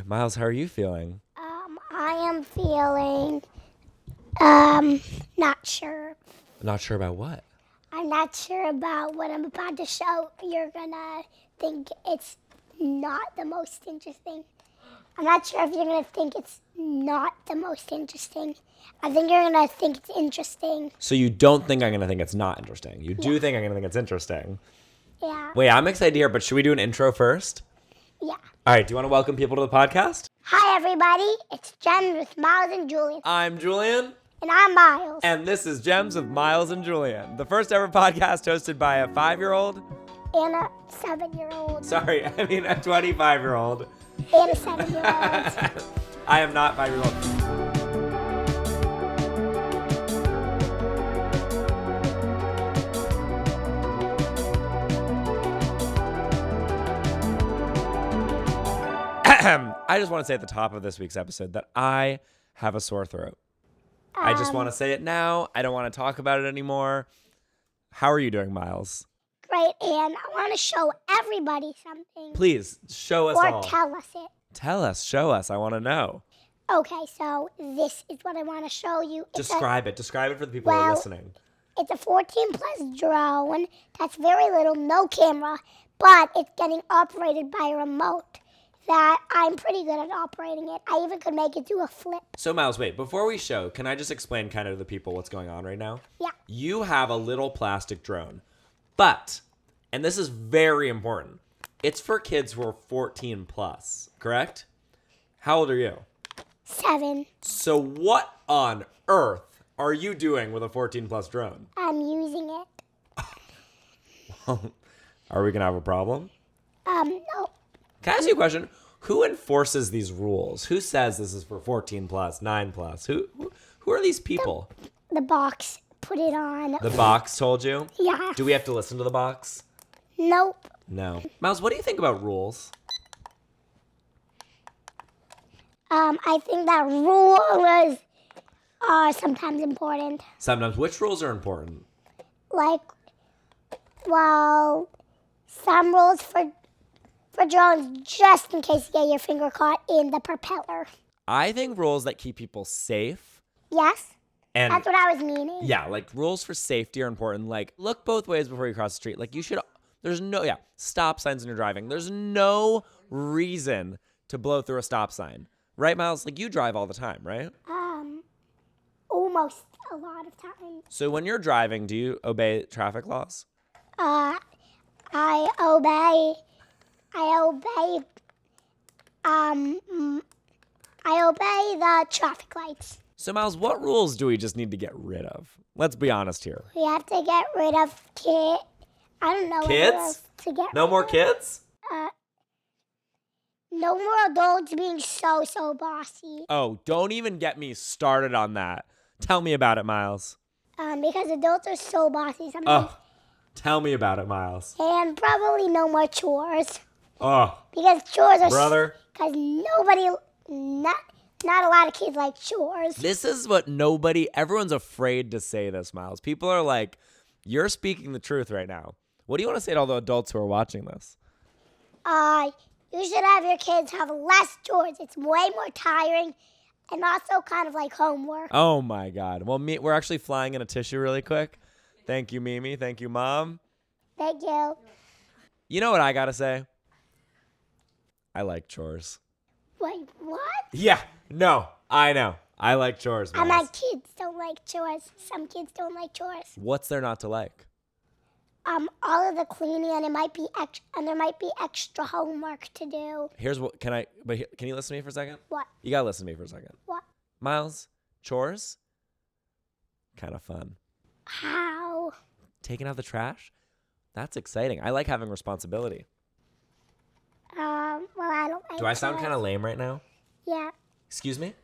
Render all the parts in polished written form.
Miles, how are you feeling? I am feeling, not sure. Not sure about what? I'm not sure about what I'm about to show. You're gonna think it's not the most interesting. I'm not sure if you're gonna think it's not the most interesting. I think you're gonna think it's interesting. So you don't think I'm going to think it's not interesting. You do think I'm going to think it's interesting. Yeah. Wait, I'm excited to hear, but should we do an intro first? Yeah. All right, do you want to welcome people to the podcast? Hi, everybody. It's Jen with Miles and Julian. I'm Julian. And I'm Miles. And this is Gems with Miles and Julian, the first ever podcast hosted by a 5-year-old. And a 7-year-old. Sorry, I mean a 25-year-old. And a 7-year-old. I am not 5-year-old. I just want to say at the top of this week's episode that I have a sore throat. I just want to say it now. I don't want to talk about it anymore. How are you doing, Miles? Great, and I want to show everybody something. Please, show us or all. Or tell us it. Tell us, show us. I want to know. Okay, so this is what I want to show you. Describe it. Describe it for the people who are listening. It's a 14-plus drone that's very little, no camera, but it's getting operated by a remote. That I'm pretty good at operating it. I even could make it do a flip. So, Miles, wait. Before we show, can I just explain kind of to the people what's going on right now? Yeah. You have a little plastic drone. But, and this is very important, it's for kids who are 14 plus, correct? How old are you? 7. So what on earth are you doing with a 14 plus drone? I'm using it. Are we going to have a problem? No. Can I ask you a question? Who enforces these rules? Who says this is for 14 plus, 9 plus? Who are these people? The box put it on. The box told you? Yeah. Do we have to listen to the box? Nope. No. Miles, what do you think about rules? I think that rules are sometimes important. Sometimes. Which rules are important? Like, well, some rules for drones just in case you get your finger caught in the propeller. I think rules that keep people safe. Yes. And that's what I was meaning. Yeah, like rules for safety are important. Like, look both ways before you cross the street. Like, you should, stop signs when you're driving. There's no reason to blow through a stop sign. Right, Miles? Like, you drive all the time, right? Almost a lot of times. So when you're driving, do you obey traffic laws? I obey the traffic lights. So, Miles, what rules do we just need to get rid of? Let's be honest here. We have to get rid of kids. I don't know. Kids? No more kids? No more adults being so bossy. Oh, don't even get me started on that. Tell me about it, Miles. Because adults are so bossy sometimes. Oh, tell me about it, Miles. And probably no more chores. Oh. Because chores are... Brother. Because not a lot of kids like chores. This is what everyone's afraid to say this, Miles. People are like, you're speaking the truth right now. What do you want to say to all the adults who are watching this? You should have your kids have less chores. It's way more tiring and also kind of like homework. Oh, my God. Well, we're actually flying in a tissue really quick. Thank you, Mimi. Thank you, Mom. Thank you. You know what I got to say? I like chores. Wait, what? Yeah. No, I know. I like chores, Miles. My kids don't like chores. Some kids don't like chores. What's there not to like? All of the cleaning, and there might be extra homework to do. Here's what can you listen to me for a second? What? You gotta listen to me for a second. What? Miles, chores, kind of fun. How? Taking out the trash, that's exciting. I like having responsibility. Well, I don't like Do I sound chores. kind of lame right now? Yeah. Excuse me?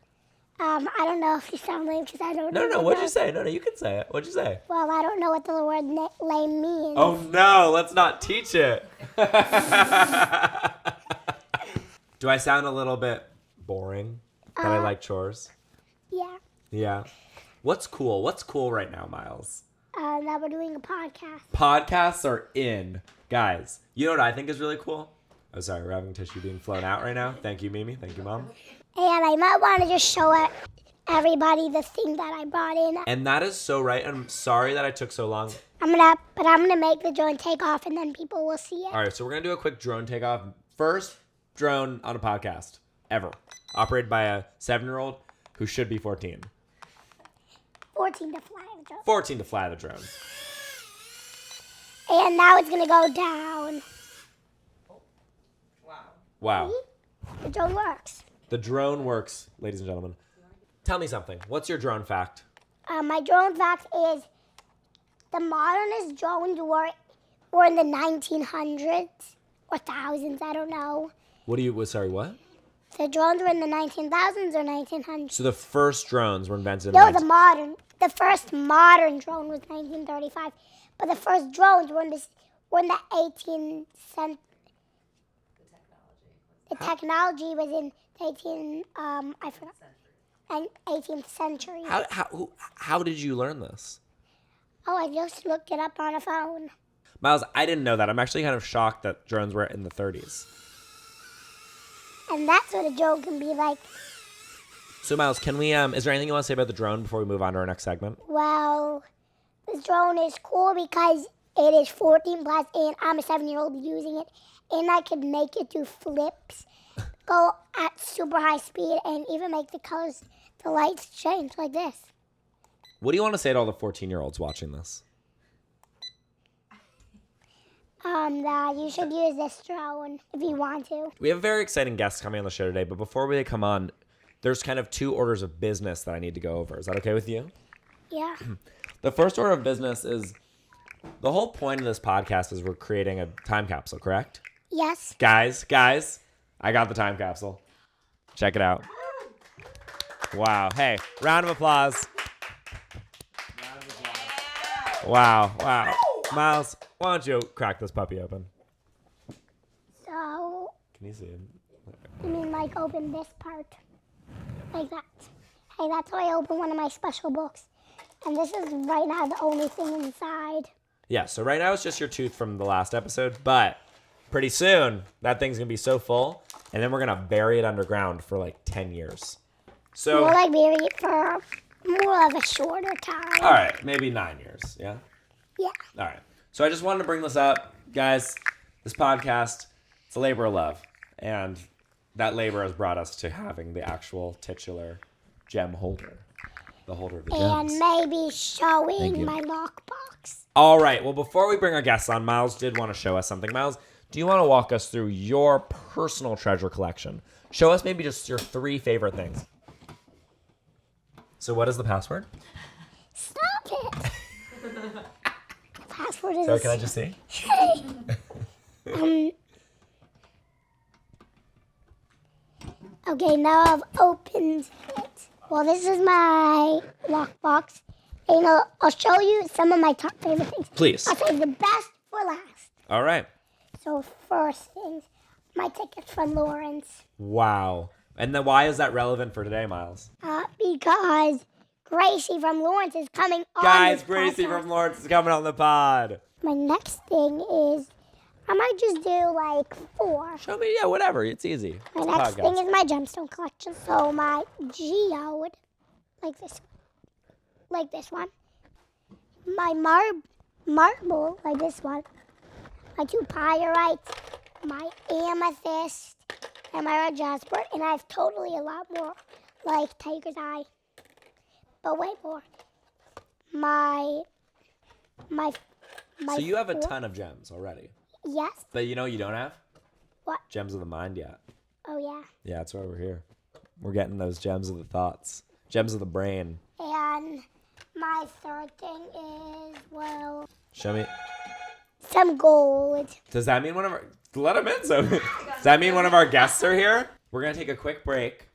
I don't know if you sound lame because I don't know. No, what'd you say? No, you can say it. What'd you say? Well, I don't know what the word lame means. Oh, no, let's not teach it. Do I sound a little bit boring that I like chores? Yeah. Yeah. What's cool? What's cool right now, Miles? That we're doing a podcast. Podcasts are in. Guys, you know what I think is really cool? Oh, sorry, we're having tissue being flown out right now. Thank you, Mimi. Thank you, Mom. And I might want to just show everybody the thing that I brought in. And that is so right. I'm sorry that I took so long. I'm gonna make the drone take off, and then people will see it. All right, so we're gonna do a quick drone takeoff. First drone on a podcast ever, operated by a 7-year-old who should be 14. 14 to fly the drone. 14 to fly the drone. And now it's gonna go down. Wow. The drone works. The drone works, ladies and gentlemen. Tell me something. What's your drone fact? My drone fact is the modernist drones were in the 1900s or thousands. I don't know. What? The drones were in the 19,000s or 1900s. So the first drones were invented in No, the first modern drone was 1935, but the first drones were in the 18th century. The technology was in the 18th century. How did you learn this? Oh, I just looked it up on a phone. Miles, I didn't know that. I'm actually kind of shocked that drones were in the 30s. And that's what a drone can be like. So, Miles, can we, is there anything you want to say about the drone before we move on to our next segment? Well, this drone is cool because it is 14 plus and I'm a 7-year-old using it. And I could make it do flips, go at super high speed, and even make the lights change like this. What do you want to say to all the 14-year-olds watching this? That you should use this drone if you want to. We have a very exciting guest coming on the show today, but before they come on, there's kind of 2 orders of business that I need to go over. Is that okay with you? Yeah. The first order of business is the whole point of this podcast is we're creating a time capsule, correct? Yes. Guys, I got the time capsule. Check it out. Wow. Hey, round of applause. Wow. Miles, why don't you crack this puppy open? So, Can you see it? I mean, like, open this part. Like that. Hey, that's how I open one of my special books. And this is right now the only thing inside. Yeah, so right now it's just your tooth from the last episode, but pretty soon that thing's going to be so full, and then we're going to bury it underground for like 10 years. So, More like bury it for more of a shorter time. all right, maybe 9 years, yeah? Yeah. All right. So I just wanted to bring this up. Guys, this podcast, it's a labor of love. And that labor has brought us to having the actual titular gem holder. The holder of the gems. And maybe Thank showing you. my lockbox. All right. Well, before we bring our guests on, Miles did want to show us something. Miles, do you want to walk us through your personal treasure collection? Show us maybe just your 3 favorite things. So what is the password? Stop it. Password is... Sorry, can I just see? Okay, now I've opened it. Well, this is my lockbox. And I'll show you some of my top favorite things. Please. I'll save the best for last. All right. So first things, my tickets from Lawrence. Wow. And then why is that relevant for today, Miles? Because Gracie from Lawrence is coming on Guys, this Gracie podcast. from Lawrence is coming on the pod. My next thing is, I might just do like 4. Show me, yeah, whatever. It's easy. My It's a next podcast. thing is my gemstone collection. So my geode, like this one. My marble, like this one. My 2 pyrites, my amethyst, and my red jasper. And I have totally a lot more, like tiger's eye. But wait more. So you have a ton of gems already. Yes. But you know you don't have? What? Gems of the mind yet. Oh, yeah. Yeah, that's why we're here. We're getting those gems of the thoughts. Gems of the brain. And my third thing is, well, Show me. some gold. Does that mean one of our... Let them in. So, does that mean one of our guests are here? We're going to take a quick break.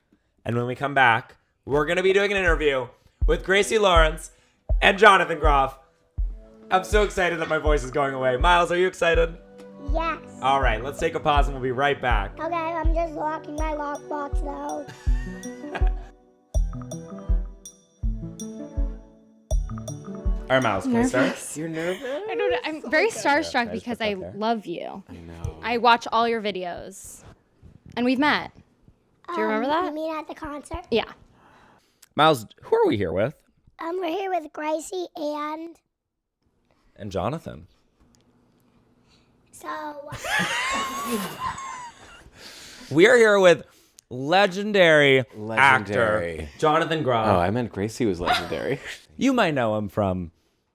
And when we come back, we're going to be doing an interview with Gracie Lawrence and Jonathan Groff. I'm so excited that my voice is going away. Miles, are you excited? Yes. All right, let's take a pause and we'll be right back. Okay, I'm just locking my lockbox though. All right, Miles, can we start? Nervous. You're nervous? I don't know. I'm very starstruck Yeah, because step I up there. love you. I know. I watch all your videos. And we've met. Do you remember that? You mean at the concert? Yeah. Miles, who are we here with? We're here with Gracie and Jonathan. so We are here with legendary Legendary. actor Jonathan Groff. Oh, I meant Gracie was legendary. You might know him from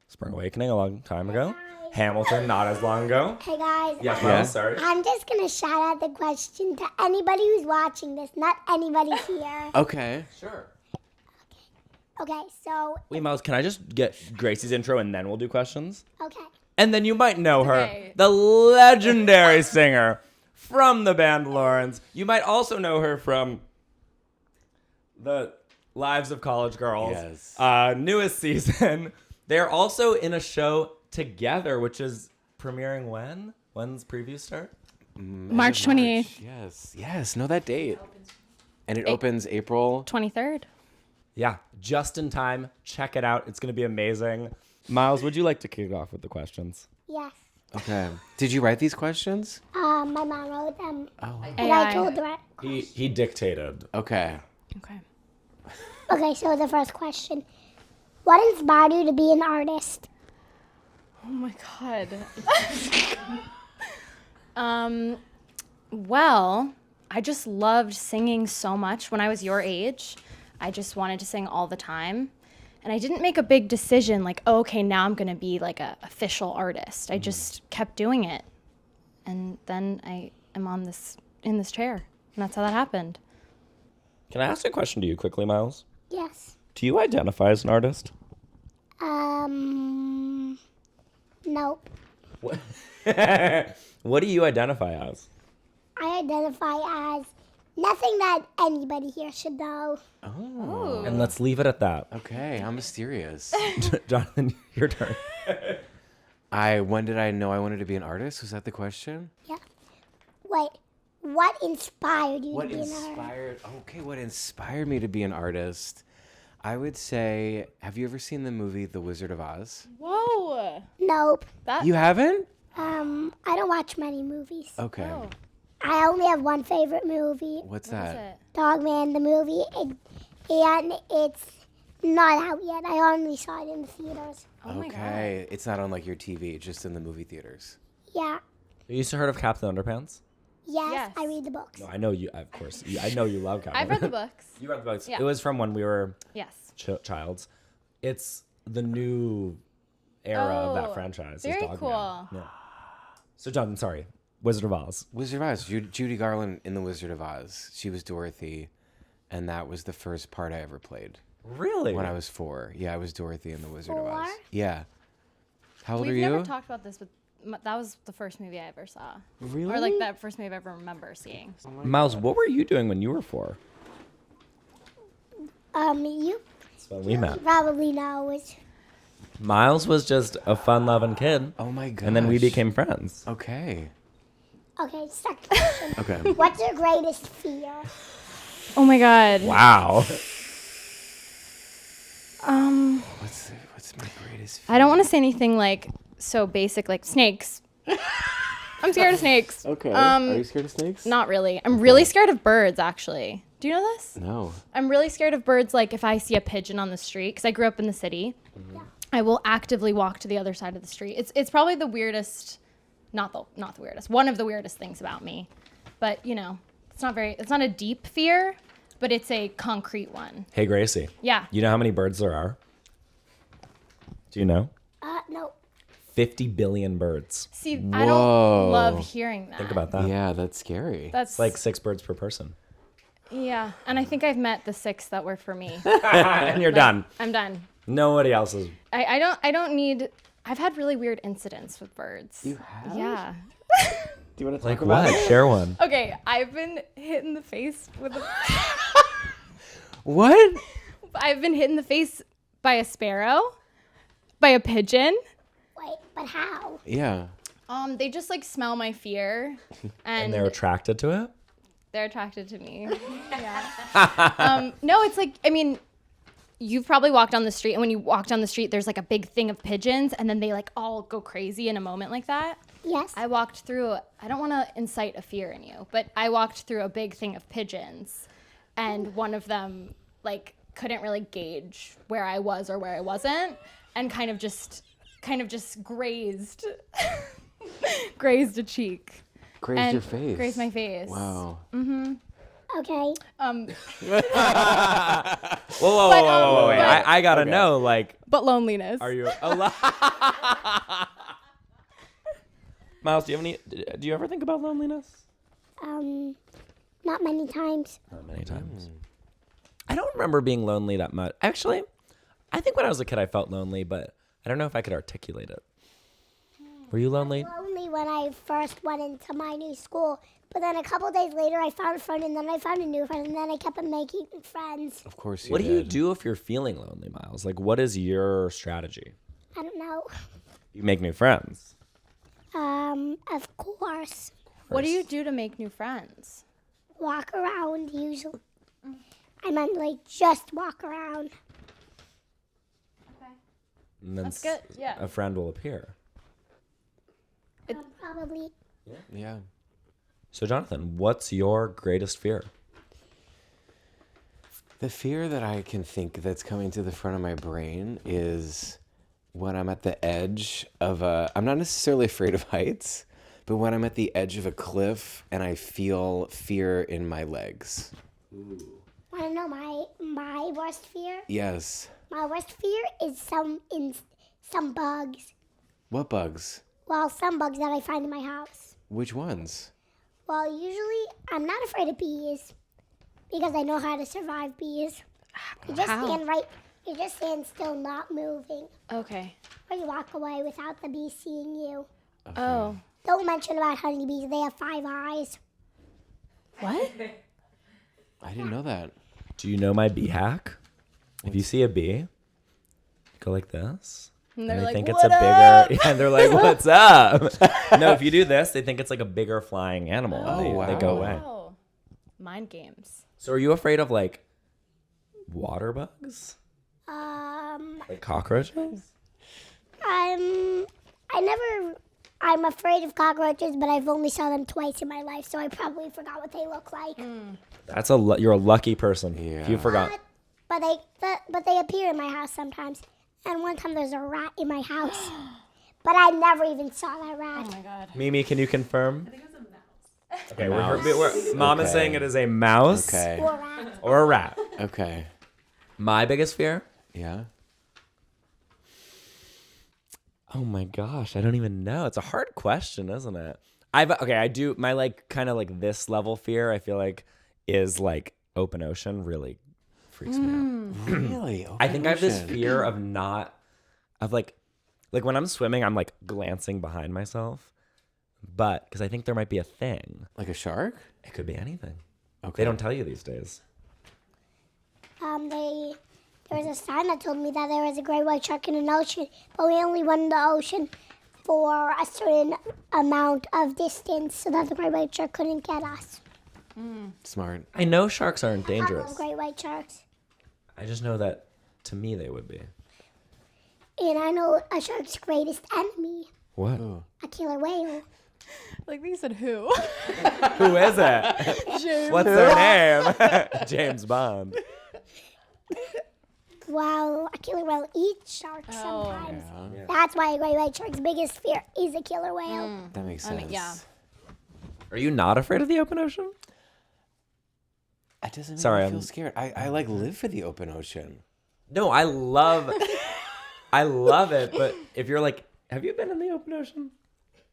Spring Awakening a long time ago. Hamilton, not as long ago. hey guys. Yes, Yeah. Miles, sorry. I'm just gonna shout out the question to anybody who's watching this, not anybody here. Okay. Sure. Okay, so Wait, Miles, can I just get Gracie's intro and then we'll do questions? okay. And then you might know her, Okay. the legendary singer from the band Lawrence. You might also know her from the Lives of College Girls. Yes. Newest season. They're also in a show together, which is premiering when? When's previews start? March 28th. Yes. Know that date. And it opens April. 23rd. Yeah, just in time. Check it out. It's going to be amazing. Miles, would you like to kick off with the questions? Yes. Okay. Did you write these questions? My mom wrote them. Oh. And I told her. He dictated. Okay. Okay. Okay, so the first question. What inspired you to be an artist? Oh my God. Well, I just loved singing so much when I was your age. I just wanted to sing all the time. And I didn't make a big decision like, oh, okay, now I'm going to be like a official artist. I just kept doing it. And then I am in this chair. And that's how that happened. Can I ask a question to you quickly, Miles? Yes. Do you identify as an artist? Nope. What, what do you identify as? I identify as nothing that anybody here should know. Oh. And let's leave it at that. Okay. How mysterious. Jonathan, your turn. When did I know I wanted to be an artist? Was that the question? Yeah. Wait, what inspired you What to be an artist? what inspired me to be an artist? I would say, have you ever seen the movie The Wizard of Oz? Whoa. Nope. You haven't? I don't watch many movies. Okay. Oh, I only have one favorite movie, What's what is that? it? Dogman, the movie, and it's not out yet. I only saw it in the theaters. Oh my God. Okay. It's not on like your TV, just in the movie theaters. Yeah. You used to heard of Captain Underpants? Yes, Yes. I read the books. No, I know you, of course. I know you love Captain I've read the books. You read the books. Yeah. It was from when we were Yes. childs. It's the new era of that Oh, franchise. is very Dogman. cool. Yeah. So, Jonathan, sorry. Wizard of Oz. Wizard of Oz. Judy Garland in The Wizard of Oz. She was Dorothy, and that was the first part I ever played Really? when I was 4. Yeah, I was Dorothy in The Wizard of Oz. 4? Yeah. How old We've are you? never talked about this, but that was the first movie I ever saw. Really? Or like that first movie I ever remember seeing. Miles, what were you doing when you were 4? You That's when we met. probably know which. Miles was just a fun-loving kid, Oh my god. and then we became friends. Okay. Okay, second question. Okay. What's your greatest fear? Oh my God. Wow. What's my greatest fear? I don't want to say anything like so basic like snakes. I'm scared of snakes. Okay. Are you scared of snakes? Not really. I'm really scared of birds actually. Do you know this? No. I'm really scared of birds like if I see a pigeon on the street because I grew up in the city. I will actively walk to the other side of the street. It's probably the weirdest, not the weirdest, one of the weirdest things about me. But, you know, it's not a deep fear, but it's a concrete one. Hey, Gracie. Yeah. You know how many birds there are? Do you know? No. 50 billion birds. See, I don't Whoa. love hearing that. Think about that. Yeah, that's scary. That's It's like 6 birds per person. yeah. And I think I've met the 6 that were for me. And you're done. I'm done. Nobody else is. I don't need, I've had really weird incidents with birds. You have? Yeah. Do you want to Like what? Share one. Okay, I've been hit in the face with a What? I've been hit in the face by a sparrow, by a pigeon. Wait, but how? Yeah. They just like smell my fear, and, And they're attracted to it? they're attracted to me. Yeah. No, it's like I mean, you've probably walked down the street, and when you walk down the street, there's like a big thing of pigeons, and then they like all go crazy in a moment like that. Yes. I walked through, I don't want to incite a fear in you, but I walked through a big thing of pigeons, and one of them like couldn't really gauge where I was or where I wasn't, and kind of just grazed grazed a cheek. Grazed your face. Grazed my face. Wow. Okay. Whoa, wait. I gotta know, like, But loneliness. are you Miles, do you ever think about loneliness? Not many times. Not many times. I don't remember being lonely that much. Actually, I think when I was a kid I felt lonely, but I don't know if I could articulate it. Were you lonely? Lonely when I first went into my new school, but then a couple days later I found a friend, and then I found a new friend, and then I kept on making friends. Of course you What did. do you do if you're feeling lonely, Miles? Like, what is your strategy? I don't know. You make new friends. Of course. What do you do to make new friends? Walk around usually. I meant like just walk around. And then That's good, yeah. a friend will appear. Probably. Yeah. So, Jonathan, what's your greatest fear? The fear that I can think that's coming to the front of my brain is when I'm at the edge of I'm not necessarily afraid of heights, but when I'm at the edge of a cliff and I feel fear in my legs. Want to know my worst fear? Yes. My worst fear is some bugs. What bugs? Well, some bugs that I find in my house. Which ones? Well, usually I'm not afraid of bees because I know how to survive bees. You just How? You just stand still, not moving, Okay. or you walk away without the bee seeing you. Oh. Don't mention about honeybees; they have 5 eyes. What? I didn't know that. Do you know my bee hack? If you see a bee, go like this. And And they're they like, think it's "What a up?" bigger, yeah, they're like, what's up? No, if you do this, they think it's like a bigger flying animal. Oh, They go wow. away. Oh. Mind games. So are you afraid of like water bugs? Like cockroaches? I'm afraid of cockroaches, but I've only saw them twice in my life, so I probably forgot what they look like. That's you're a lucky person. If you Yeah. forgot. But they appear in my house sometimes. And one time there's a rat in my house, but I never even saw that rat. Oh my god. Mimi, can you confirm? I think it was a mouse. Okay, Mom is Okay. saying it is a mouse Okay. Or rat. or a rat. Okay. My biggest fear? Yeah. Oh my gosh, I don't even know. It's a hard question, isn't it? I do my like kind of like this level fear, I feel like is like open ocean really freaks me out. Really? I think I have this Ocean. fear of like when I'm swimming, I'm like glancing behind myself, but because I think there might be a thing. Like a shark? It could be anything. Okay. They don't tell you these days. There was a sign that told me that there was a great white shark in an ocean, but we only went in the ocean for a certain amount of distance so that the great white shark couldn't get us. Smart. I know sharks aren't I dangerous. love great white sharks. I just know that to me they would be. And I know a shark's greatest enemy, What? a killer whale. Like they said who? Who is it? James. What's their name? James Bond. Well, a killer whale eats sharks sometimes. Yeah. That's why a great white shark's biggest fear is a killer whale. That makes I sense. mean, yeah. Are you not afraid of the open ocean? It doesn't make Sorry, me feel I'm- scared. I like live for the open ocean. No, I love it. But if you're like, have you been in the open ocean?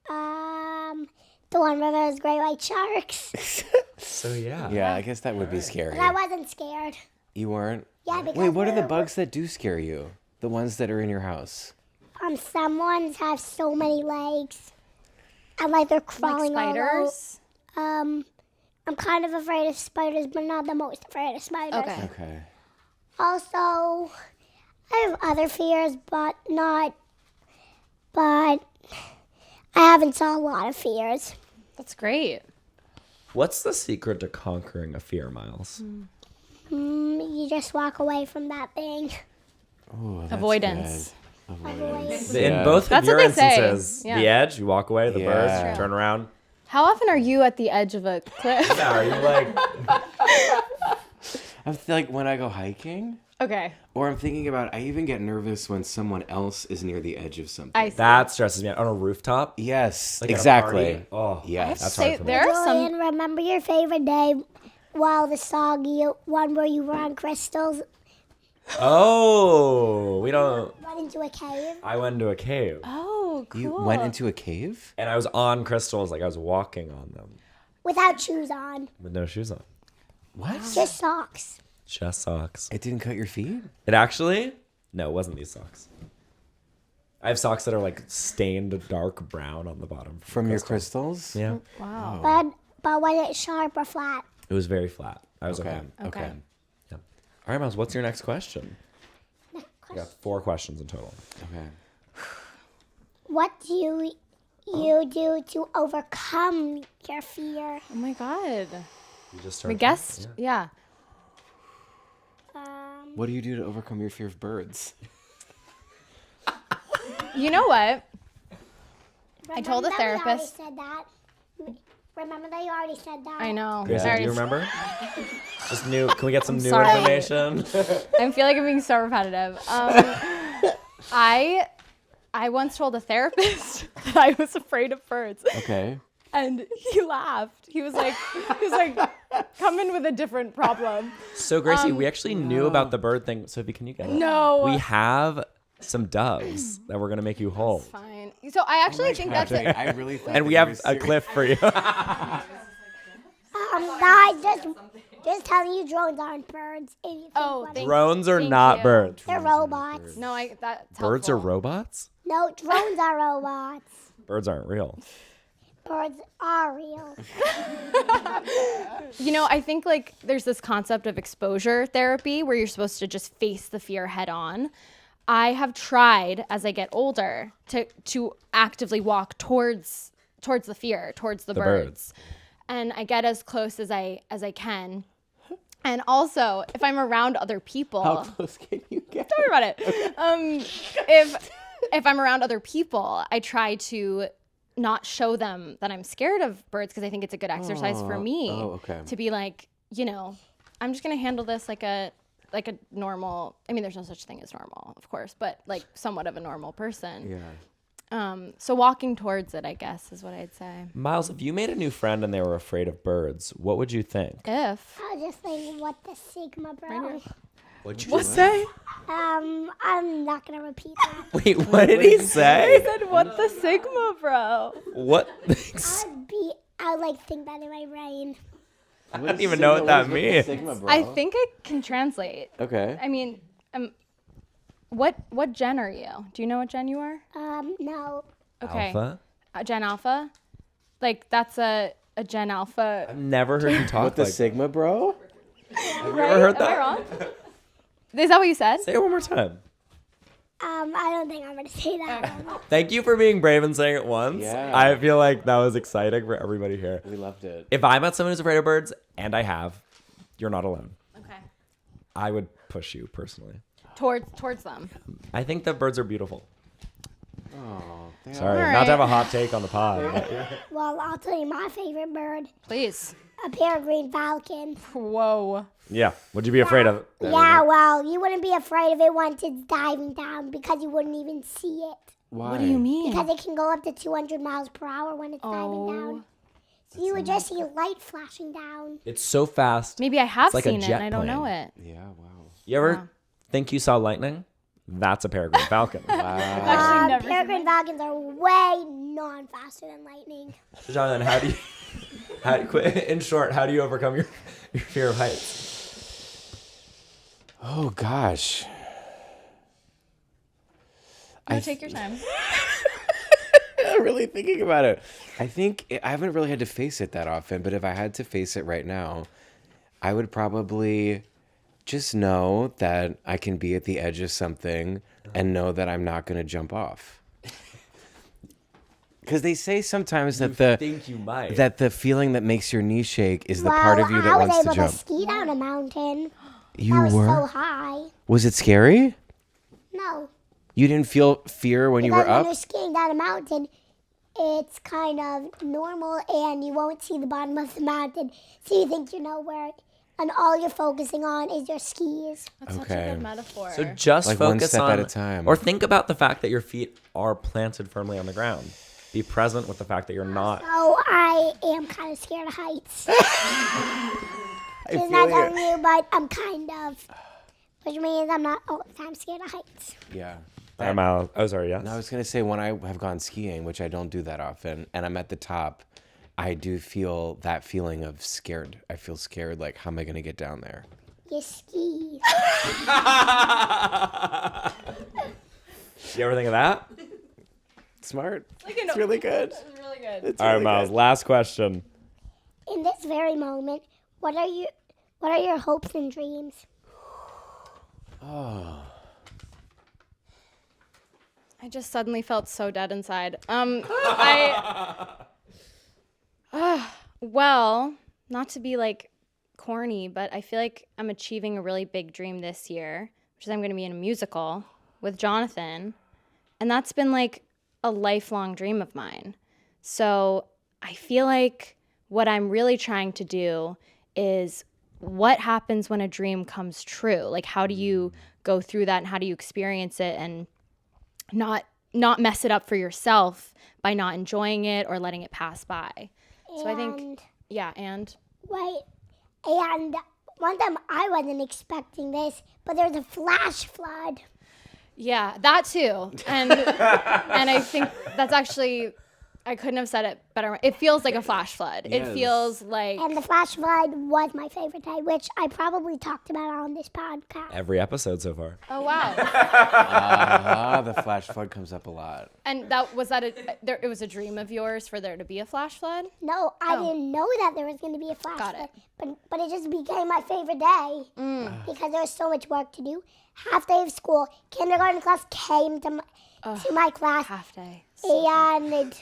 The one where there's great white sharks. So yeah. Yeah, I guess that would be scary. But I wasn't scared. You weren't? Yeah, because Wait, what are the we're- bugs that do scare you? The ones that are in your house? Some ones have so many legs, and like they're Like crawling all over. spiders? I'm kind of afraid of spiders, but not the most afraid of spiders. Okay. Okay. Also, I have other fears, but I haven't saw a lot of fears. That's great. What's the secret to conquering a fear, Miles? You just walk away from that thing. Ooh, that's Avoidance. good. Avoidance. In Yeah. both of That's your what they say. instances, Yeah. the edge, you walk away, the Yeah. birds, you turn around. How often are you at the edge of a cliff? Yeah, are you like, I'm like when I go hiking, Okay. or I'm thinking about. I even get nervous when someone else is near the edge of something. I see. that stresses me out on a rooftop? Yes, Like at a exactly. party? Oh, Yes. that's Say, hard for me. there are some. Julian, remember your favorite day? Well, the soggy one where you were on crystals, Oh, we don't. went into a cave. I went into a cave Oh, cool. You went into a cave? and I was on crystals, like I was walking on them Without shoes on, with no shoes on. What? just socks. Just socks. It didn't cut your feet? It actually, no, it wasn't these socks. I have socks that are like stained dark brown on the bottom. From your crystals? Yeah. Wow. But was it sharp or flat? It was very flat. I was okay. Okay. Yeah. All right, Miles, what's your next question? We got 4 questions in total. Okay. What do you do to overcome your fear? Oh my God. You just We started. guessed. Yeah. What do you do to overcome your fear of birds? You know what? I told a Remember that you already therapist. said that. Remember that you already said that. I know. Gracie, I do you already- remember? Just new. Can we get some new sorry. information? I feel like I'm being so repetitive. I once told a therapist that I was afraid of birds, Okay. and he laughed. He was like, come in with a different problem. So, Gracie, we actually knew about the bird thing. Sophie, can you get it? No. We have some doves that we're gonna make you whole, Fine. So I actually think that's it. I really thought and we have a cliff for you. Guys, just telling you, drones aren't birds. If you think Oh, one- thank Drones are Thank not you. birds. they're robots. No, that's Birds are helpful. robots. No, drones are robots. Birds aren't real. Birds are real. You know, I think like there's this concept of exposure therapy where you're supposed to just face the fear head on. I have tried as I get older to actively walk towards the fear, towards the birds. And I get as close as I can. And also, if I'm around other people, How close can you get? don't worry about it. If I'm around other people, I try to not show them that I'm scared of birds because I think it's a good exercise for me okay. to be like, you know, I'm just gonna handle this like a normal. I mean, there's no such thing as normal, of course, but like somewhat of a normal person. Yeah. So walking towards it, I guess, is what I'd say. Miles, if you made a new friend and they were afraid of birds, what would you think? If I was just thinking, what the Sigma, bro? What'd you what say? I'm not gonna repeat that. Wait, what did he say? Said what the Sigma, bro? What? I like think that in my brain. I don't even know what that means. Sigma, bro. I think I can translate. Okay. I mean, what gen are you? Do you know what gen you are? No. Okay. Alpha? Gen alpha? Like that's a gen alpha. I've never heard you talk What the like Sigma, bro? Have you ever heard Am I that? wrong? Is that what you said? Say it one more time. I don't think I'm gonna say that one. Thank you for being brave and saying it once. Yeah. I feel like that was exciting for everybody here. We loved it. If I met someone who's afraid of birds, and I have, you're not alone. Okay. I would push you personally. Towards them. I think that birds are beautiful. Oh, they Sorry, All not to have a right. hot take on the pod. but- Well, I'll tell you my favorite bird, Please. a peregrine falcon. Whoa. Yeah, would you be afraid of it? Yeah, well, you wouldn't be afraid of it once it's diving down because you wouldn't even see it. Why? What do you mean? Because it can go up to 200 miles per hour when it's diving down. So you would just see light flashing down. It's so fast. Maybe I have It's like a seen it jet and I don't know plane. it. Yeah, wow. You ever think you saw lightning? That's a peregrine falcon. Actually, never. Peregrine falcons are way non-faster than lightning. So Jonathan, in short, how do you overcome your fear of heights? Oh, gosh. No, take your time. I'm really thinking about it. I think I haven't really had to face it that often, but if I had to face it right now, I would probably just know that I can be at the edge of something and know that I'm not going to jump off. Because they say sometimes that think you might. that the feeling that makes your knee shake is the part of you that I was wants to able jump. to ski down a mountain. You That was were? so high. Was it scary? No. You didn't feel fear when you were Because when up? you're skiing down a mountain, it's kind of normal and you won't see the bottom of the mountain. So you think you know where, and all you're focusing on is your skis. That's such a Okay. good metaphor. So just Like one focus step on at a time. Or think about the fact that your feet are planted firmly on the ground. Be present with the fact that you're not. So I am kind of scared of heights. It's feel not it. telling you, but I'm kind of. Which means I'm not all the time scared of heights. Yeah. I'm out. Oh, sorry, yes. No, I was going to say when I have gone skiing, which I don't do that often, and I'm at the top, I do feel that feeling of scared. I feel scared, like, how am I going to get down there? You ski. You ever think of that? Smart. It's really good. It's really good. It's All right, really Miles, good. last question. In this very moment, what are your hopes and dreams? I just suddenly felt so dead inside. Well, not to be like corny, but I feel like I'm achieving a really big dream this year, which is I'm going to be in a musical with Jonathan. And that's been like a lifelong dream of mine. So I feel like what I'm really trying to do is what happens when a dream comes true? Like, how do you go through that and how do you experience it and not mess it up for yourself by not enjoying it or letting it pass by? So I think, yeah, and Wait, and one time I wasn't expecting this, but there's a flash flood. yeah, that too. And I think that's actually, I couldn't have said it better. It feels like a flash flood. Yes. It feels like, And the flash flood was my favorite day, which I probably talked about on this podcast. Every episode so far. oh wow. The flash flood comes up a lot. And it was a dream of yours for there to be a flash flood? No, I didn't know that there was going to be a flash Got flood, it. but it just became my favorite day because there was so much work to do. Half day of school, kindergarten class came to my class, Half day. and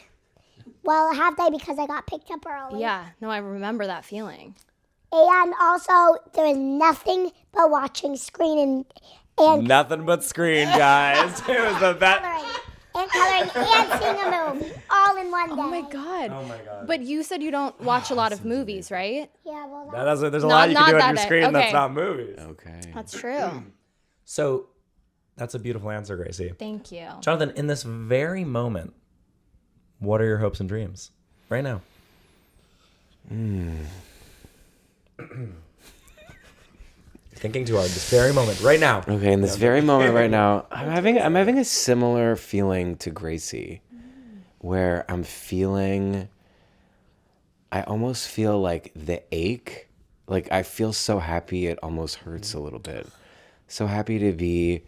well, half day because I got picked up early. Yeah, no, I remember that feeling. And also, there was nothing but watching screen and Nothing but screen, guys. It was the best. coloring and seeing a movie all in one day. Oh my god. Oh my God. But you said you don't watch a lot of movies, right? Yeah, well, There's a Not- lot you can do not on your that screen big. that's Okay. not movies. Okay. That's true. So that's a beautiful answer, Gracie. Thank you. Jonathan, in this very moment, what are your hopes and dreams right now? Thinking too hard. This very moment, right now. Okay, in this very moment right now, I'm having a similar feeling to Gracie, where I almost feel like the ache, like I feel so happy it almost hurts a little bit. So happy to be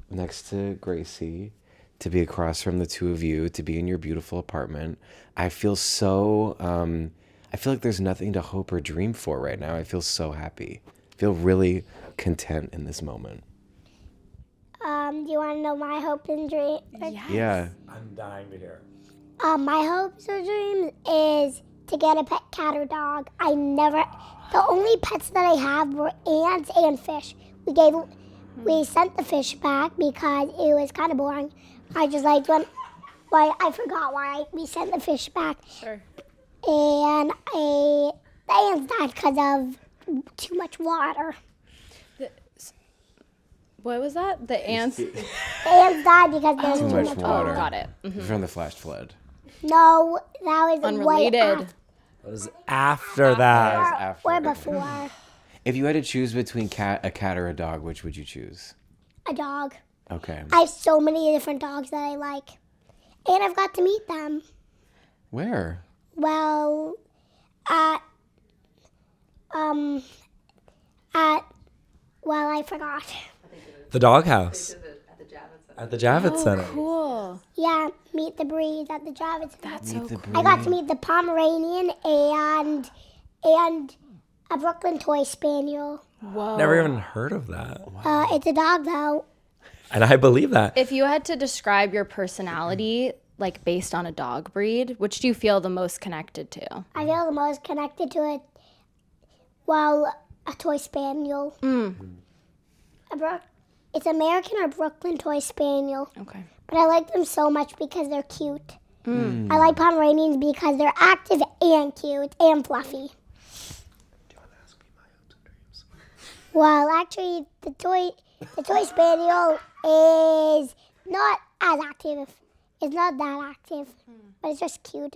next to Gracie, to be across from the two of you, to be in your beautiful apartment. I feel I feel like there's nothing to hope or dream for right now. I feel so happy. I feel really content in this moment. do you want to know my hopes and dreams? Yeah. I'm dying to hear. My hopes or dreams is to get a pet cat or dog. The only pets that I have were ants and fish. We sent the fish back because it was kind of boring. I just liked I forgot why we sent the fish back. Sure. And the ants died because of too much water. What was that? The ants? The ants died because there was Too too much much water. Oh, got it. Mhm. From the flash flood. No, that was Unrelated. It was after that. after. Or before. If you had to choose between a cat or a dog, which would you choose? A dog. Okay. I have so many different dogs that I like. And I've got to meet them. Where? Well, I forgot. The doghouse. At the Javits Center. Cool. Yeah, meet the breed at the Javits. That's Meet so the cool. I got to meet the Pomeranian and a Brooklyn Toy Spaniel. Whoa. Never even heard of that. It's a dog though. And I believe that. If you had to describe your personality, like based on a dog breed, which do you feel the most connected to? I feel the most connected to it. Well, a Toy Spaniel. It's American or Brooklyn Toy Spaniel. Okay. But I like them so much because they're cute. I like Pomeranians because they're active and cute and fluffy. Do you want to ask me my hopes and dreams? Well, actually, the toy spaniel is not as active. It's not that active, but it's just cute.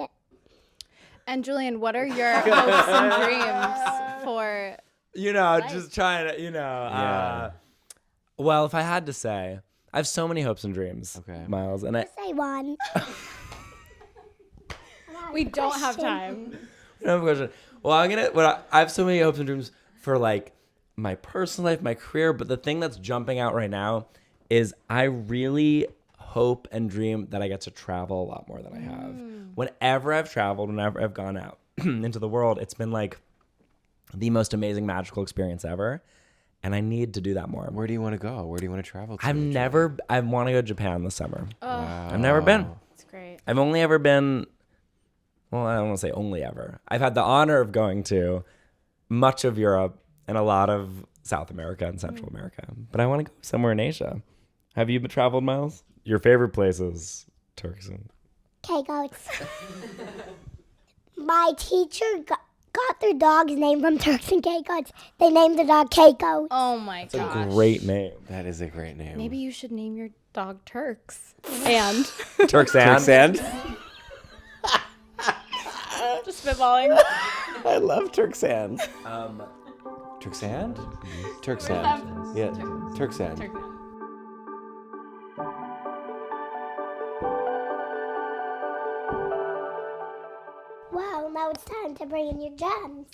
And Julian, what are your hopes and dreams for? Just trying to, well, if I had to say, I have so many hopes and dreams, Okay. Miles, and Say one. We don't have time. I have a question. Well, I have so many hopes and dreams for like my personal life, my career, but the thing that's jumping out right now is I really hope and dream that I get to travel a lot more than I have. Whenever I've traveled, whenever I've gone out into the world, it's been like the most amazing magical experience ever. And I need to do that more. Where do you want to go? Where do you want to travel to? I want to go to Japan this summer. Wow. I've never been. It's great. I've only ever been, well, I don't want to say only ever. I've had the honor of going to much of Europe and a lot of South America and Central America. But I want to go somewhere in Asia. Have you traveled, Miles? Your favorite places, Turks and... K-goats. My teacher got their dog's name from Turks and K-goats. They named the dog K-goat. Oh my It's a gosh. great name. That is a great name. Maybe you should name your dog Turks. And Turks and... Sand? just spitballing. I love Turksand. Turksand? Turksand. Yeah, Turksand. Well, now it's time to bring in your gems.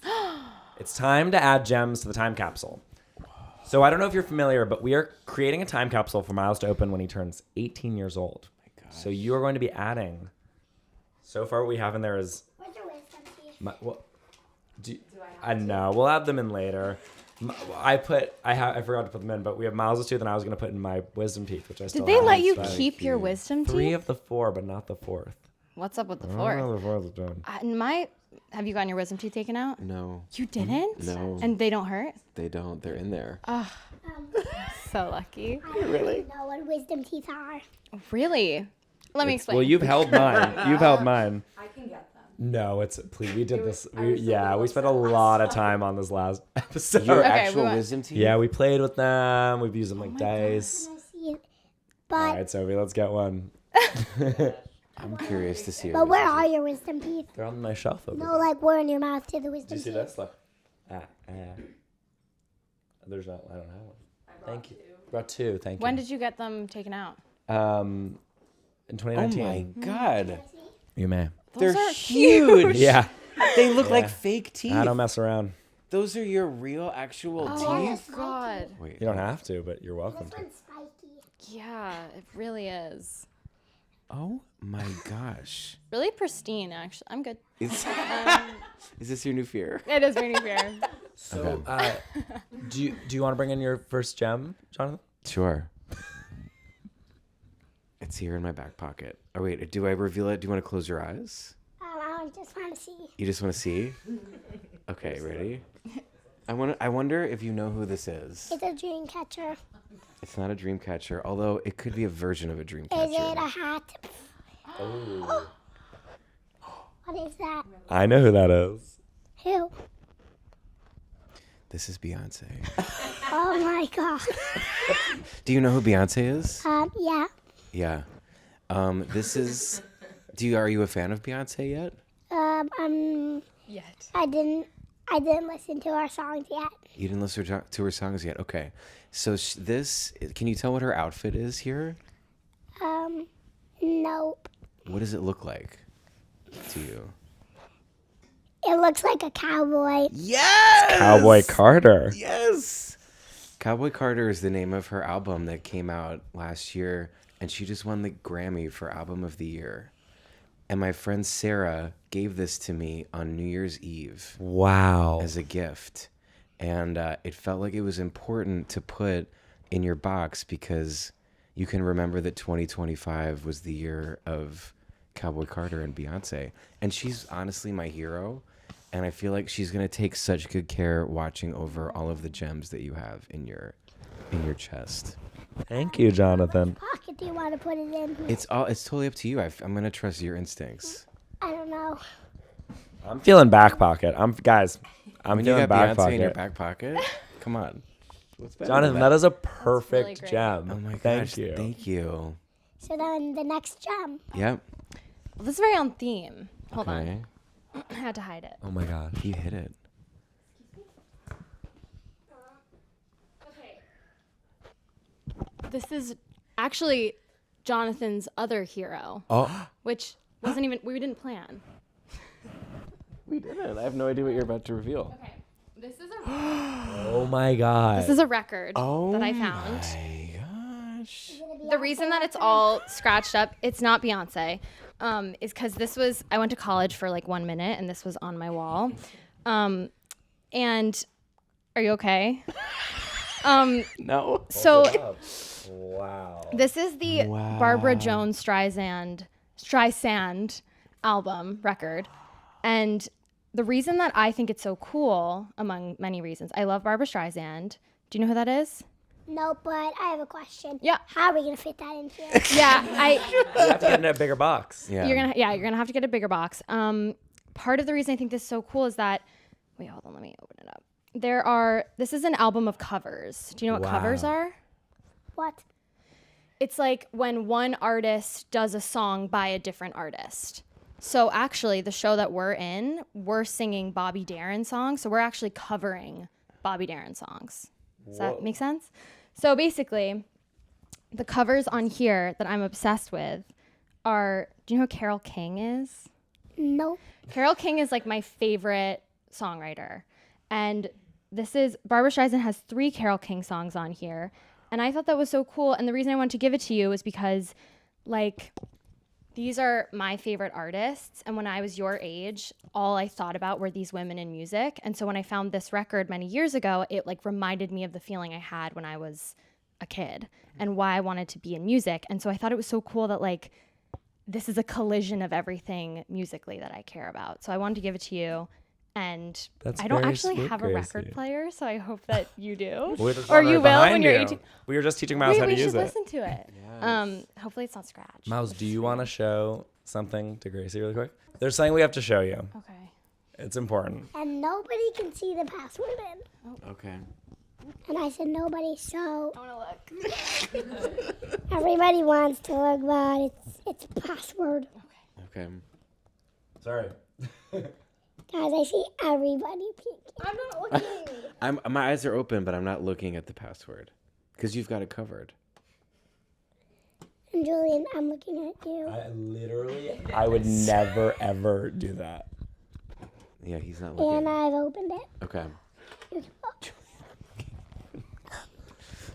It's time to add gems to the time capsule. So I don't know if you're familiar, but we are creating a time capsule for Miles to open when he turns 18 years old. So you are going to be adding... So far what we have in there is... Where's your wisdom teeth? I know. We'll add them in later. I forgot to put them in, but we have Miles' tooth, and I was going to put in my wisdom teeth, which I still Did they have. let you But keep your wisdom teeth? 3 of the 4, but not the 4th. What's up with the Oh, fourth? the 4th is done. Have you gotten your wisdom teeth taken out? No, You didn't? No. And they don't hurt? they don't. They're in there. So lucky. I don't really know what wisdom teeth are. Really? Let me explain. Well, you've held mine. You've held mine. I can get them. No, please. We did this. We spent a lot of time on this last episode. Your Okay, actual we want- wisdom teeth? Yeah, we played with them. We've used them like dice. I see it. All But right, Sophie, let's get one. I'm curious to see. your but where wisdom are teeth. your wisdom teeth? They're on my shelf over No, there. like where in your mouth to the wisdom Do you see teeth? this? Look. There's not. I don't have one. Thank you. Brought 2. Thank you. When did you get them taken out? In Oh 2019. my god. You may. They're are huge. Yeah. They look like fake teeth. I don't mess around. Those are your real actual Oh teeth? God. Wait. You don't have to, but you're welcome This to. one's spiky. Yeah, it really is. Oh my gosh. Really pristine, actually. I'm good. Is this your new fear? It is really fair. So, do you want to bring in your first gem, Jonathan? Sure. It's here in my back pocket. Oh wait, do I reveal it? Do you want to close your eyes? I just want to see. You just want to see? Okay, ready? I wonder if you know who this is. It's a dream catcher. It's not a dream catcher, although it could be a version of a dream catcher. Is it a hat? What is that? I know who that is. Who? This is Beyonce. Oh my god. Do you know who Beyonce is? Yeah. Yeah. This is. Are you a fan of Beyonce yet? Yet. I didn't listen to our songs yet. You didn't listen to her songs yet. Okay. So can you tell what her outfit is here? Nope. What does it look like to you? It looks like a cowboy. Yes. Cowboy Carter. Yes. Cowboy Carter is the name of her album that came out last year, and she just won the Grammy for Album of the Year. And my friend Sarah gave this to me on New Year's Eve Wow. as a gift. And it felt like it was important to put in your box because you can remember that 2025 was the year of Cowboy Carter and Beyonce. And she's honestly my hero. And I feel like she's going to take such good care watching over all of the gems that you have in your chest. Thank you, Jonathan. Pocket do you want to put it in? It's totally up to you. I'm going to trust your instincts. I don't know. I'm feeling back pocket. I'm When you feeling got back Beyonce pocket. in your back pocket, come on. What's better Jonathan, than that is a really perfect great. gem. Oh my gosh. Thank you. Thank you. So then the next gem. Yep. Well, this is very on theme. Hold Okay. on. I had to hide it. Oh my gosh. You hit it. This is actually Jonathan's other hero, Oh, which wasn't even, we didn't plan. we didn't. I have no idea what you're about to reveal. Okay. This is Oh my god. a record Oh that I found. my gosh. The reason that it's all scratched up, it's not Beyonce, is because this was, I went to college for like 1 minute and this was on my wall. And are you okay? No. So Wow. this is the Barbara Jones Streisand album record. And the reason that I think it's so cool, among many reasons, I love Barbara Streisand. Do you know who that is? No, but I have a question. Yeah. How are we gonna fit that in here? Yeah, You have to get in a bigger box. Yeah. you're gonna have to get a bigger box. Part of the reason I think this is so cool is that, wait, hold on, let me open it up. This is an album of covers. Do you know what covers Wow. are? What? It's like when one artist does a song by a different artist. So actually, the show that we're in, we're singing Bobby Darin songs. So we're actually covering Bobby Darin songs. Does that make sense? So basically, the covers on here that I'm obsessed with are, do you know who Carole King is? Nope. Carole King is like my favorite songwriter. And Barbara Streisand has 3 Carole King songs on here. And I thought that was so cool. And the reason I wanted to give it to you is because, like, these are my favorite artists. And when I was your age, all I thought about were these women in music. And so when I found this record many years ago, it like reminded me of the feeling I had when I was a kid and why I wanted to be in music. And so I thought it was so cool that like this is a collision of everything musically that I care about. So I wanted to give it to you. And That's I don't very actually sweet, have a record Gracie. player, so I hope that you do. We're just Or right you will behind when you're you. 18. We were just teaching Miles how to we use should it. listen to it. Hopefully it's not scratched. Miles, do you want to show something to Gracie really quick? There's something we have to show you. Okay. It's important. And nobody can see the password in. Okay. And I said nobody, so I want to look. everybody wants to look, but it's password. Okay. Sorry. Guys, I see everybody peeking. I'm not looking. My eyes are open, but I'm not looking at the password because you've got it covered. And Julian, I'm looking at you. I would never, ever do that. Yeah, he's not looking. And I've opened it. Okay. You can look.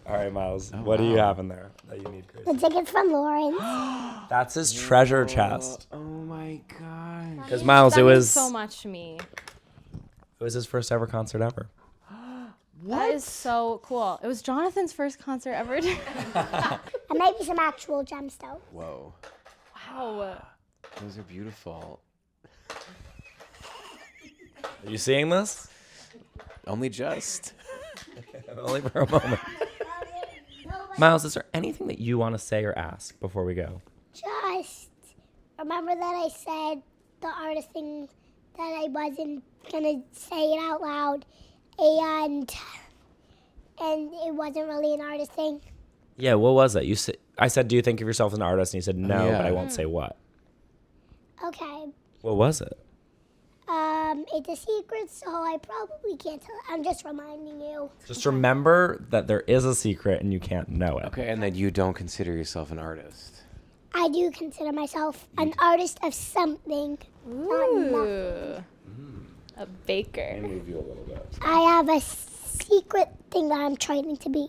All right, Miles. What do you have in there that you need, Gracie? The tickets from Lawrence. That's his treasure chest. Oh my gosh. Because Miles, That it means was so much to me. his first ever concert ever. That is so cool. It was Jonathan's first concert ever. And maybe some actual gemstones. Whoa. Wow. Those are beautiful. Are you seeing this? Only just. Only for a moment. Miles, is there anything that you want to say or ask before we go? Just remember that I said the artist thing that I wasn't gonna say it out loud, and it wasn't really an artist thing. Yeah, what was it? I said, do you think of yourself as an artist? And you said no, yeah. but I won't say what. Okay. What was it? It's a secret, so I probably can't tell. I'm just reminding you. Just remember that there is a secret and you can't know it. Okay, and that you don't consider yourself an artist. I do consider myself an artist of something. Not nothing. Ooh. A baker. Move you a little bit. I have a secret thing that I'm training to be.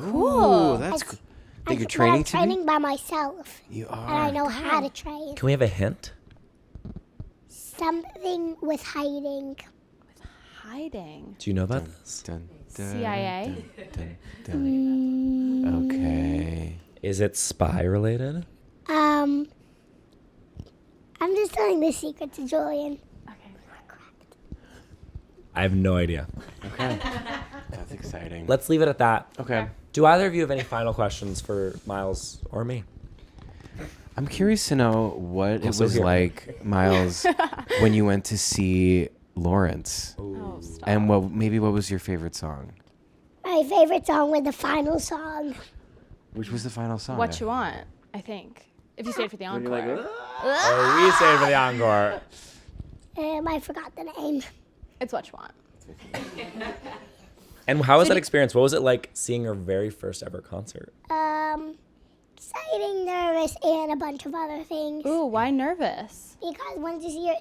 Ooh, that's cool. That you're training I'm to training by myself. be? You And I are. know how to train. Can we have a hint? Something with hiding. Hiding. Do you know about this? Dun, dun, CIA? dun, dun, dun. Okay. Is it spy related? I'm just telling this secret to Julian. Okay. I have no idea. Okay. That's exciting. Let's leave it at that. Okay. Do either of you have any final questions for Miles or me? I'm curious to know what Also it was here. like, Miles, when you went to see Lawrence. Oh, stop. And what was your favorite song? My favorite song was the final song. Which was the final song? What You Want, I think. If you stayed for the When you're encore. like, Oh, we stayed for the encore. I forgot the name. It's What You Want. And how was that experience? What was it like seeing your very first ever concert? Exciting, nervous, and a bunch of other things. Ooh, why nervous? Because once you see it,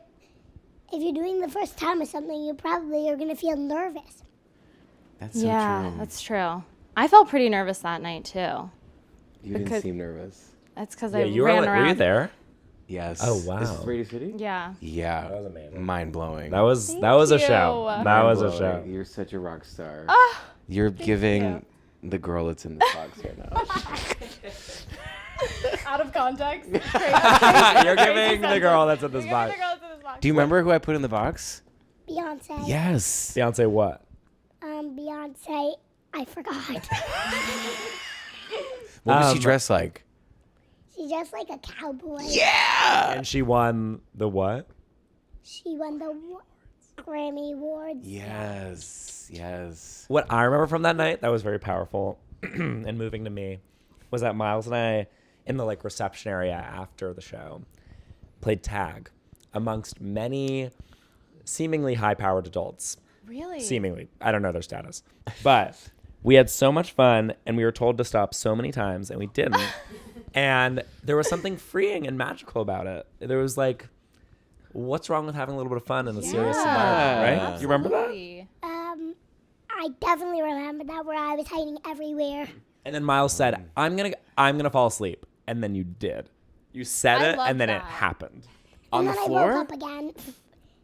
if you're doing the first time or something, you probably are going to feel nervous. That's so Yeah, true. that's true. I felt pretty nervous that night too. You didn't because- seem nervous. That's because Yeah, I you were ran like, around. were you there? Yes. Oh, Is wow. this Radio City? Yeah. Yeah. That was amazing. Mind blowing. That was a show. you. That was a show. You're such a rock star. Ah, You're giving the girl that's in the box right now. out of context. You're giving the girl that's in this box. Do you remember who I put in the box? Beyonce. Yes. Beyonce what? Beyonce, I forgot. What was she dressed like? She's just like a cowboy. And she won the what? She won the Grammy Awards. Yes. Yes. What I remember from that night that was very powerful and moving to me was that Miles and I, in the like reception area after the show, played tag amongst many seemingly high-powered adults. Really? Seemingly. I don't know their status. But we had so much fun and we were told to stop so many times and we didn't. And there was something freeing and magical about it. There was like, what's wrong with having a little bit of fun in a serious environment, right? You remember that? Absolutely. I definitely remember that where I was hiding everywhere. And then Miles said, I'm gonna fall asleep. And then you did. You said I it love and then it that. happened. On And the then I floor? woke up again.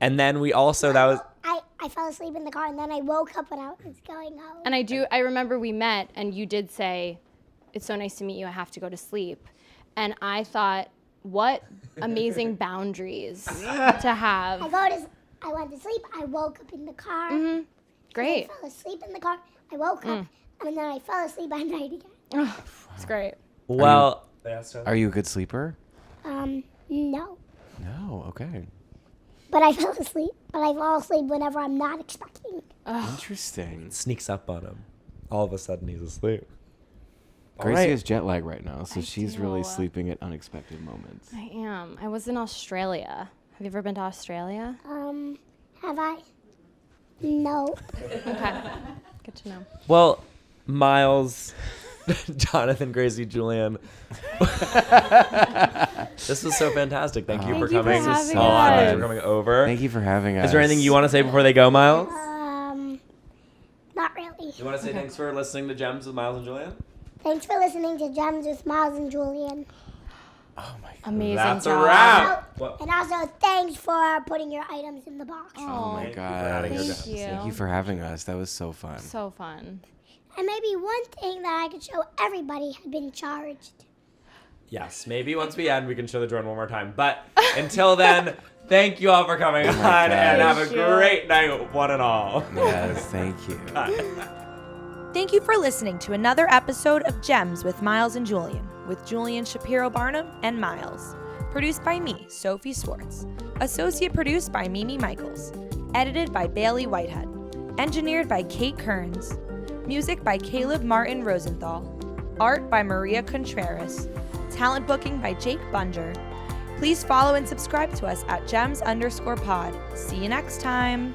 And then we also, that was, I fell asleep in the car and then I woke up when I was going home. And I remember we met and you did say, it's so nice to meet you, I have to go to sleep. And I thought, what amazing boundaries to have. I went to sleep, I woke up in the car. Great. I fell asleep in the car, I woke up, and then I fell asleep at night again. Oh, it's great. well, Are you a good sleeper? No. No. Okay. But I fell asleep. But I fall asleep whenever I'm not expecting. Interesting. sneaks up on him. All of a sudden he's asleep. All Gracie right. has jet lag right now, so she's really do. sleeping at unexpected moments. I am. I was in Australia. Have you ever been to Australia? Have I? No. Okay. Good to know. Well, Miles, Jonathan, Gracie, Julian. This was so fantastic. Thank you for Thank you for coming having on. us. Thanks for coming over. Thank you for having us. Is there anything you want to say before they go, Miles? Not really. You want to say thanks for listening to Gems with Miles and Julian? Thanks for listening to Gems with Miles and Julian. Oh my god. Amazing That's a job. wrap. Oh, and also, thanks for putting your items in the box. Oh my Thank you for god. adding your Thank you. Thank you for having us. That was so fun. So fun. And maybe one thing that I could show everybody had been charged. Yes, maybe once we end, we can show the drone one more time. But until then, thank you all for coming on God. and have a Thank you. great night, one and all. Yes, thank you. Thank you for listening to another episode of Gems with Miles and Julian, with Julian Shapiro Barnum and Miles. Produced by me, Sophie Swartz. Associate produced by Mimi Michaels. Edited by Bailey Whitehead. Engineered by Kate Kearns. Music by Caleb Martin Rosenthal. Art by Maria Contreras. Talent booking by Jake Bunger. Please follow and subscribe to us at gems_pod. See you next time.